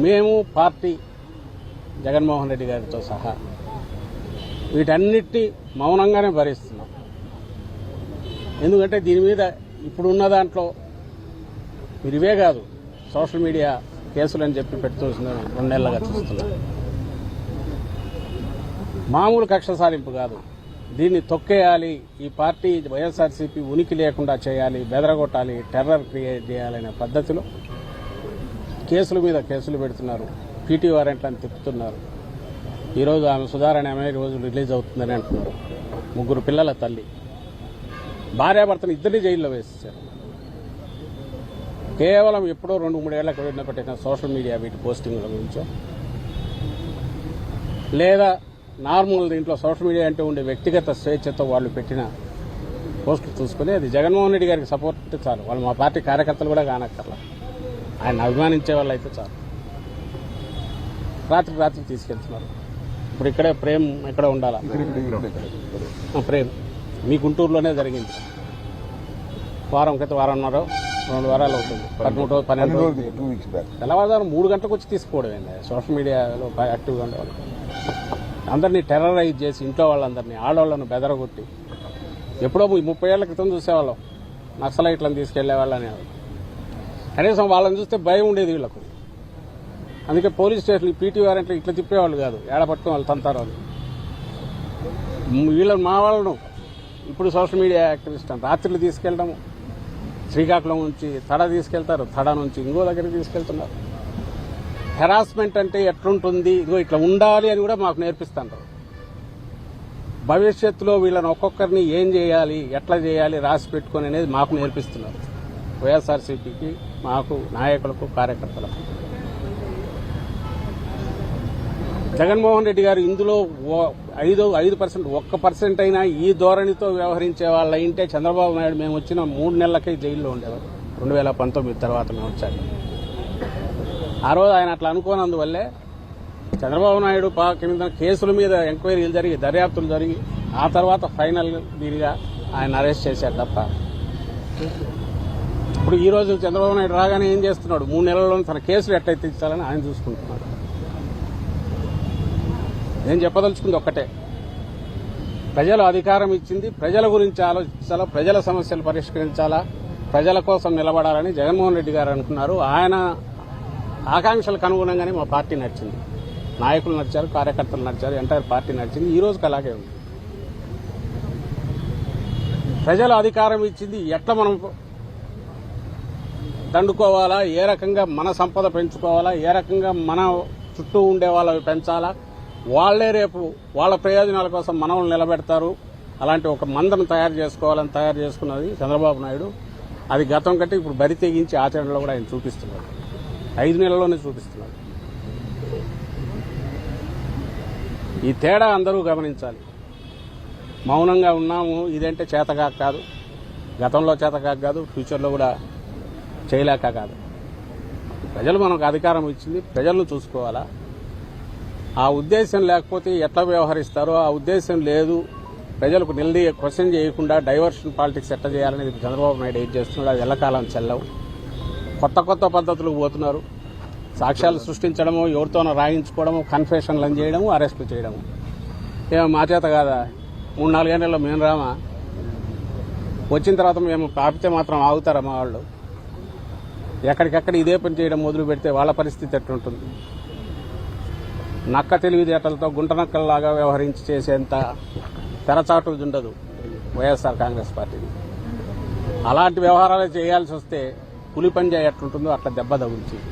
మేము పార్టీ జగన్మోహన్ రెడ్డి గారితో సహా వీటన్నిటి మౌనంగానే భరిస్తున్నాం. ఎందుకంటే దీని మీద ఇప్పుడున్న దాంట్లో మీరు ఇవే కాదు, సోషల్ మీడియా కేసులు అని చెప్పి పెడుతున్న 2 నెలలుగా చూస్తున్నాం. మామూలు కక్ష సాధింపు కాదు, దీన్ని తొక్కేయాలి, ఈ పార్టీ వైఎస్ఆర్సీపీ ఉనికి లేకుండా చేయాలి, బెదరగొట్టాలి, టెర్రర్ క్రియేట్ చేయాలనే పద్ధతిలో కేసుల మీద కేసులు పెడుతున్నారు. పీటీ వారెంట్లను తిప్పుతున్నారు. ఈరోజు ఆమె సుధారణ ఆమె ఈరోజు రిలీజ్ అవుతుందని అంటున్నారు. 3 పిల్లల తల్లి, భార్యాభర్తను ఇద్దరిని జైల్లో వేసేశారు. కేవలం ఎప్పుడో 2-3 ఏళ్ల క్రితం పెట్టిన సోషల్ మీడియా వీటి పోస్టింగ్ల గురించో, లేదా నార్మల్ దీంట్లో సోషల్ మీడియా అంటే ఉండే వ్యక్తిగత స్వేచ్ఛతో వాళ్ళు పెట్టిన పోస్టులు చూసుకుని అది జగన్మోహన్ రెడ్డి గారికి సపోర్ట్ చాలు. వాళ్ళు మా పార్టీ కార్యకర్తలు కూడా కానక్కర్లా, ఆయన అభిమానించే వాళ్ళు అయితే చాలు. రాత్రికి తీసుకెళ్తున్నారు. ఇప్పుడు ఇక్కడే ప్రేమ్ ఎక్కడ ఉండాలా? ప్రేమ్ మీ గుంటూరులోనే జరిగింది. వారంన్నర 2 వారాలు అవుతుంది. 12 రోజులు తెల్లవారుజాము 3 గంటలకు వచ్చి తీసుకోవడమేంది. సోషల్ మీడియాలో యాక్టివ్గా ఉండేవాళ్ళు అందరినీ టెర్రరైజ్ చేసి ఇంట్లో వాళ్ళందరినీ, ఆడవాళ్లను బెదరగొట్టి, ఎప్పుడో 30 ఏళ్ల క్రితం చూసేవాళ్ళం నక్సలైట్లను తీసుకెళ్లే వాళ్ళని. కనీసం వాళ్ళని చూస్తే భయం ఉండేది వీళ్లకు. అందుకే పోలీస్ స్టేషన్లు పీటీ వారెంట్లు ఇట్లా తిప్పేవాళ్ళు కాదు, ఏడ పట్టుకుని వాళ్ళు తంతారు వాళ్ళు. వీళ్ళని మా వాళ్ళను ఇప్పుడు సోషల్ మీడియా యాక్టివిస్ట్ అని రాత్రులు తీసుకెళ్ళడము, శ్రీకాకుళం నుంచి తడ తీసుకెళ్తారు, తడ నుంచి ఇంకో దగ్గరికి తీసుకెళ్తున్నారు. హెరాస్మెంట్ అంటే ఎట్లుంటుంది, ఇదిగో ఇట్లా ఉండాలి అని కూడా మాకు నేర్పిస్తుంటారు. భవిష్యత్తులో వీళ్ళని ఒక్కొక్కరిని ఏం చేయాలి, ఎట్లా చేయాలి రాసి పెట్టుకొని అనేది మాకు నేర్పిస్తున్నారు. వైఎస్ఆర్సీపీకి, మాకు, నాయకులకు, కార్యకర్తలకు. జగన్మోహన్ రెడ్డి గారు ఇందులో 5% 1% అయినా ఈ ధోరణితో వ్యవహరించే వాళ్ళు అయింటే చంద్రబాబు నాయుడు మేము వచ్చిన 3 నెలలకే జైల్లో ఉండేవారు. 2019 తర్వాత మేము వచ్చాక ఆ రోజు ఆయన అట్లా అనుకోనందువల్లే చంద్రబాబు నాయుడు కింద కేసుల మీద ఎంక్వైరీలు జరిగి, దర్యాప్తులు జరిగి, ఆ తర్వాత ఫైనల్ దీనిగా ఆయన అరెస్ట్ చేశారు తప్ప. ఇప్పుడు ఈ రోజు చంద్రబాబు నాయుడు రాగానే ఏం చేస్తున్నాడు? 3 నెలల్లో తన కేసులు ఎట్లయితే ఇచ్చాలని ఆయన చూసుకుంటున్నాడు. నేను చెప్పదలుచుకుంది ఒక్కటే, ప్రజలు అధికారం ఇచ్చింది ప్రజల గురించి ఆలోచించాలా, ప్రజల సమస్యలు పరిష్కరించాలా, ప్రజల కోసం నిలబడాలని జగన్మోహన్ రెడ్డి గారు అనుకున్నారు. ఆయన ఆకాంక్షలకు అనుగుణంగానే మా పార్టీ నడిచింది. నాయకులు నడిచారు, కార్యకర్తలు నడిచారు, ఎంటైర్ పార్టీ నడిచింది. ఈ రోజుకి అలాగే ఉంది. ప్రజలు అధికారం ఇచ్చింది ఎట్లా మనం దండుకోవాలా, ఏ రకంగా మన సంపద పెంచుకోవాలా, ఏ రకంగా మన చుట్టూ ఉండే వాళ్ళవి పెంచాలా, వాళ్లే రేపు వాళ్ళ ప్రయోజనాల కోసం మనల్ని నిలబెడతారు, అలాంటి ఒక మందను తయారు చేసుకున్నది చంద్రబాబు నాయుడు. అది గతం కంటే ఇప్పుడు బరి తెగించి ఆచరణలో కూడా ఆయన చూపిస్తున్నారు. 5 నెలల్లోనే చూపిస్తున్నారు. ఈ తేడా అందరూ గమనించాలి. మౌనంగా ఉన్నాము ఇదంటే చేతకాక కాదు, గతంలో చేతకాక కాదు, ఫ్యూచర్లో కూడా చేయలేక కాదు. ప్రజలు మనకు అధికారం ఇచ్చింది, ప్రజలను చూసుకోవాలా. ఆ ఉద్దేశం లేకపోతే ఎట్లా వ్యవహరిస్తారో ఆ ఉద్దేశం లేదు. ప్రజలకు క్వశ్చన్ చేయకుండా డైవర్షన్ పాలిటిక్స్ ఎట్లా చేయాలనేది చంద్రబాబు నాయుడు ఏం చేస్తున్నాడు, అది ఎల్లకాలం చెల్లవు. కొత్త పద్ధతులకు పోతున్నారు. సాక్ష్యాలు సృష్టించడము, ఎవరితోనో రాయించుకోవడము, కన్ఫెషన్లను చేయడము, అరెస్టులు చేయడము. ఏమో మా చేత కాదా? 3-4 ఏళ్లలో మేము రామా? వచ్చిన తర్వాత మేము ఆపితే మాత్రం ఆగుతారా మా వాళ్ళు? ఎక్కడికక్కడ ఇదే పని చేయడం మొదలు పెడితే వాళ్ళ పరిస్థితి ఎట్లుంటుంది? నక్క తెలివితేటలతో గుంటనక్కల్లాగా వ్యవహరించి చేసేంత తెరచాటు ఉండదు వైఎస్ఆర్ కాంగ్రెస్ పార్టీని. అలాంటి వ్యవహారాలు చేయాల్సి వస్తే పులి పంజా ఎట్లుంటుందో అట్లా దెబ్బ తగులుతుంది.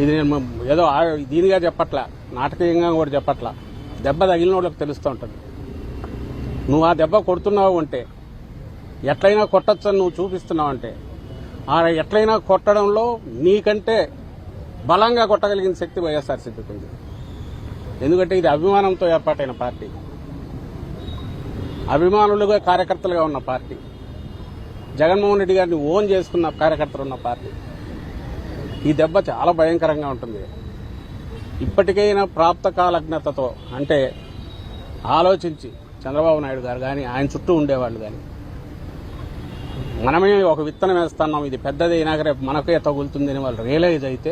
ఇది నేను ఏదో దీనిగా చెప్పట్లా, నాటకీయంగా కూడా చెప్పట్లా. దెబ్బ తగిలిన వాళ్ళకి తెలుస్తూ ఉంటుంది. నువ్వు ఆ దెబ్బ కొడుతున్నావు అంటే, ఎట్లయినా కొట్టచ్చని నువ్వు చూపిస్తున్నావు అంటే, ఆ ఎట్లయినా కొట్టడంలో నీకంటే బలంగా కొట్టగలిగిన శక్తి వైఎస్ఆర్సీపీకి ఉంది. ఎందుకంటే ఇది అభిమానంతో ఏర్పాటైన పార్టీ, అభిమానులుగా కార్యకర్తలుగా ఉన్న పార్టీ, జగన్మోహన్ రెడ్డి గారిని ఓన్ చేసుకున్న కార్యకర్తలు ఉన్న పార్టీ. ఈ దెబ్బ చాలా భయంకరంగా ఉంటుంది. ఇప్పటికైనా ప్రాప్త కాలజ్ఞతతో, అంటే ఆలోచించి చంద్రబాబు నాయుడు గారు కానీ ఆయన చుట్టూ ఉండేవాళ్ళు కానీ మనమే ఒక విత్తనం వేస్తున్నాం, ఇది పెద్దది అయినాక రేపు మనకే తగులుతుందని వాళ్ళు రియలైజ్ అయితే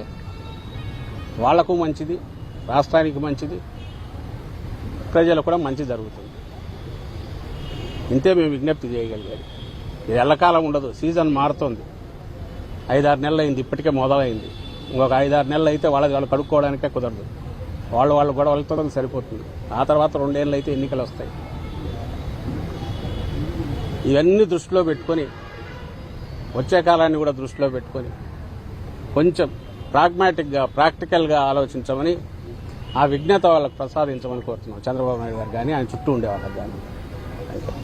వాళ్లకు మంచిది, రాష్ట్రానికి మంచిది, ప్రజలకు కూడా మంచి జరుగుతుంది. ఇంతే మేము విజ్ఞప్తి చేయగలిగేది. ఇది ఎల్లకాలం ఉండదు, సీజన్ మారుతోంది. 5-6 నెలలు అయింది, ఇప్పటికే మొదలైంది. ఇంకొక 5-6 నెలలు అయితే వాళ్ళు కడుక్కోవడానికే కుదరదు. వాళ్ళు గొడవలతో సరిపోతుంది. ఆ తర్వాత 2 ఏళ్ళు అయితే ఎన్నికలు వస్తాయి. ఇవన్నీ దృష్టిలో పెట్టుకొని, వచ్చే కాలాన్ని కూడా దృష్టిలో పెట్టుకొని కొంచెం ప్రాక్టికల్గా ఆలోచించమని, ఆ విజ్ఞత వాళ్ళకు ప్రసాదించమని కోరుతున్నాం. చంద్రబాబు నాయుడు గారు కానీ ఆయన చుట్టూ ఉండే వాళ్ళకి కానీ.